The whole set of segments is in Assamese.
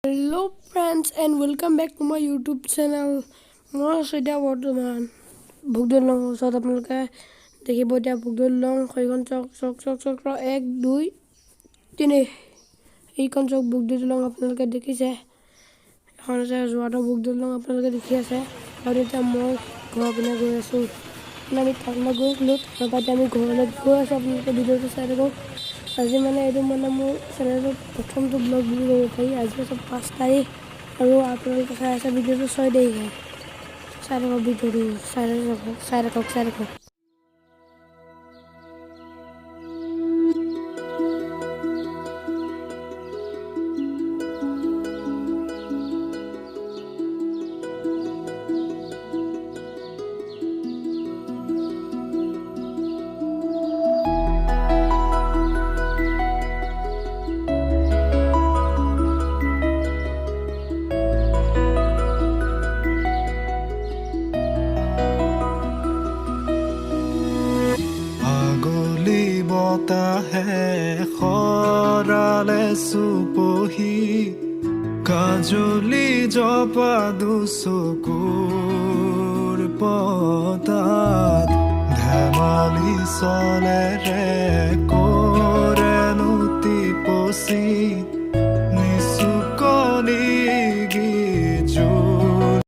Hello friends and welcome back to my YouTube channel. মই সেটা বৰ্তমান ভুগদল লং ওচৰত আপোনালোকে দেখিব এতিয়া ভুগদল লং সেইখন চক চক চক চক 1 2 3 এইখন চক ভুগদল লং আপোনালোকে দেখিছে এখন আছে জোৱাটো ভুগদল লং আপোনালোকে দেখি আছে আৰু এতিয়া মই ঘৰ পিনে গৈ আছো আমি তাকলা গৈছিলো তাৰপৰা আমি ঘৰলৈ গৈ আছো আপোনালোকে ভিডিঅ'টো চাই থাকক আজি মানে এইটো মানে মোৰ চেনেলৰ প্ৰথমটো ব্লগ বুলি ক'ব পাৰি আজি আছে 5 তাৰিখ আৰু আপোনালোকে চাই আছে ভিডিঅ'টো 6 তাৰিখে চাই থাকক ভিডিঅ'টো চাই থাকক है खराले सुपोही काजली जपा दुसुकुर पतात धमाली सले रे कोरे नुति पोसी निसुकनी गिजुल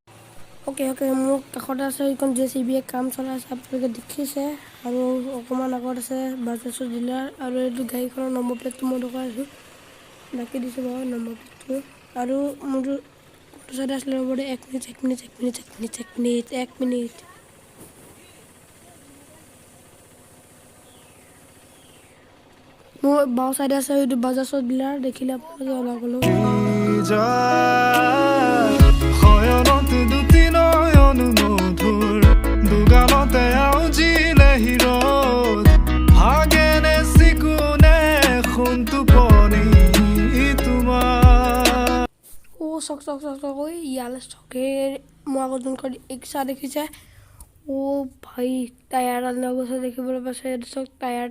ओके মোৰ কাষত আছে এইখন জেচিবি কাম চলাই আছে আপোনালোকে দেখিছে আৰু অকমান আগত আছে বাজাজৰ ডিলাৰ আৰু এইটো গাড়ীখনৰ নম্বৰ প্লেটটো মই দেখাই আছো বাকি দিছে বাৰু নম্বৰ প্লেটটো আৰু মোৰ চাইড আছে ৰ'ব 1 মিনিট মোৰ বাও চাইড আছে এইটো বাজাজৰ ডিলাৰ দেখিলে আপোনালোকে অলপ অলপ চক ইয়ালে চকে মই আগত যোনখন ইচ্ছা দেখিছে ও ভাই টায়াৰ লগছে দেখিবলৈ পাইছে এইটো চক টায়াৰ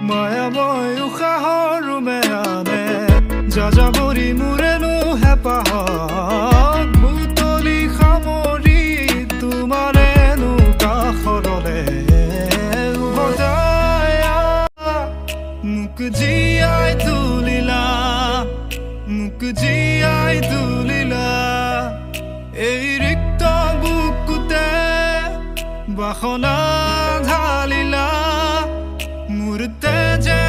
মায়া মই উখাহৰ মেয়ানে যাযাবৰি মুৰেনো হেপাহ মুতলি খামৰি তোমাৰেনো কাখৰলে বজায়া মুক জিয়াই তুলিলা এই ৰিক্ত বুকুতে বাসনা ঢালিলা মূৰ্তে যে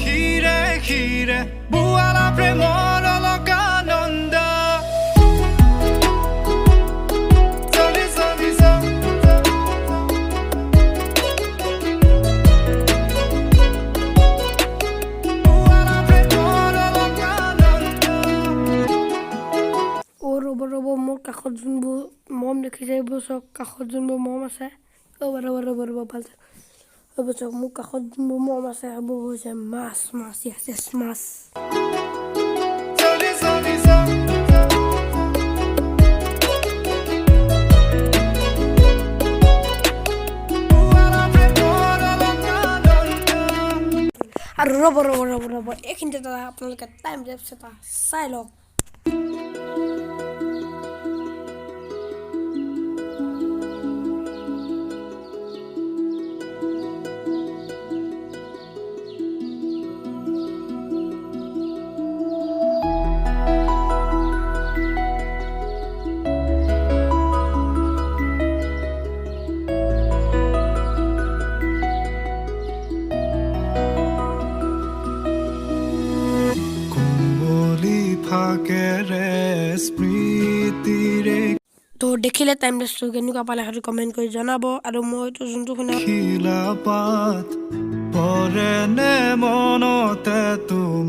খিৰে বুৱালা প্ৰেমৰ অলকানন্দ ৰ'ব মোৰ কাষত যোনবোৰ মম দেখিছে এইবোৰ চক কাষত যোনবোৰ মম আছে ৰ'ব ভাল ৰ'ব চক মোৰ কাষত যোনবোৰ মম আছে সেইবোৰ হৈছে মাছ মাছ আৰু ৰ'ব এইখিনিতে আপোনালোকে টাইম লেপছ এটা চাই লওক তো দেখিলে টাইম লেপছটো কেনেকুৱা পালে সেইটো কমেণ্ট কৰি জনাব আৰু মইতো যোনটো খিলা পাত পৰে নে মনতে তোমাৰ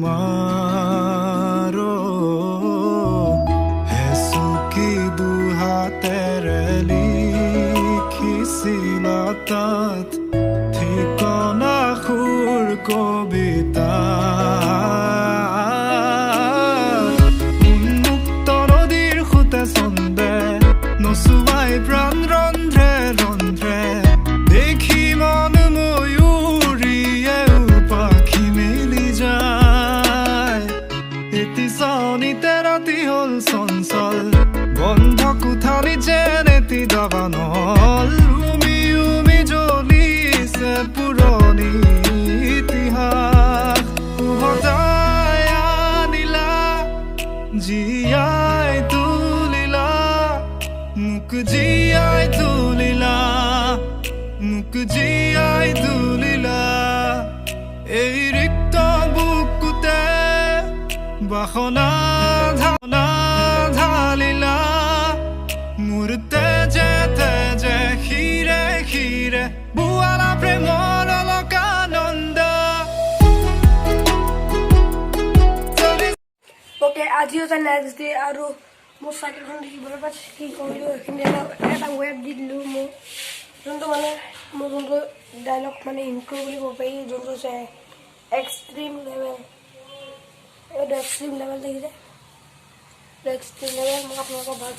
হেচুকি দুহাতেৰে লিখিছিলা তাত ঠিকনা সুৰ কবিতা প্ৰাণ ৰন্ধ্ৰে দেখি মন ময়ূৰীয়ে পাখি মেলি যায় দাবানল উমি উমি জ্বলিছে পুৰণি ইতিহাস উভতাই আনিলা জীয়াই তুলিলা মোক জীয়াই তুলিলা মোক জীয়াই তুলিলা এই ৰিক্ত বুকুতে বাসনা ঢালিলা মোৰ তেজে তেজে শিৰে শিৰে বুৱালা প্ৰেমৰ অলকানন্দ ওকে আজিও এটা নেক্সট ডে আৰু মোৰ চাইকেলখন দেখিবলৈ পাইছে কি কৰিলোঁ সেইখিনি এটা ৱেব দি দিলোঁ মোৰ যোনটো মানে মোৰ যোনটো ডাইলগ মানে ইনক্লু বুলি ক'ব পাৰি যোনটো হৈছে এক্সট্ৰিম লেভেল এইটো এক্সট্ৰিম লেভেল দেখিছে এক্সট্ৰিম লেভেল মই আপোনালোকক ভাল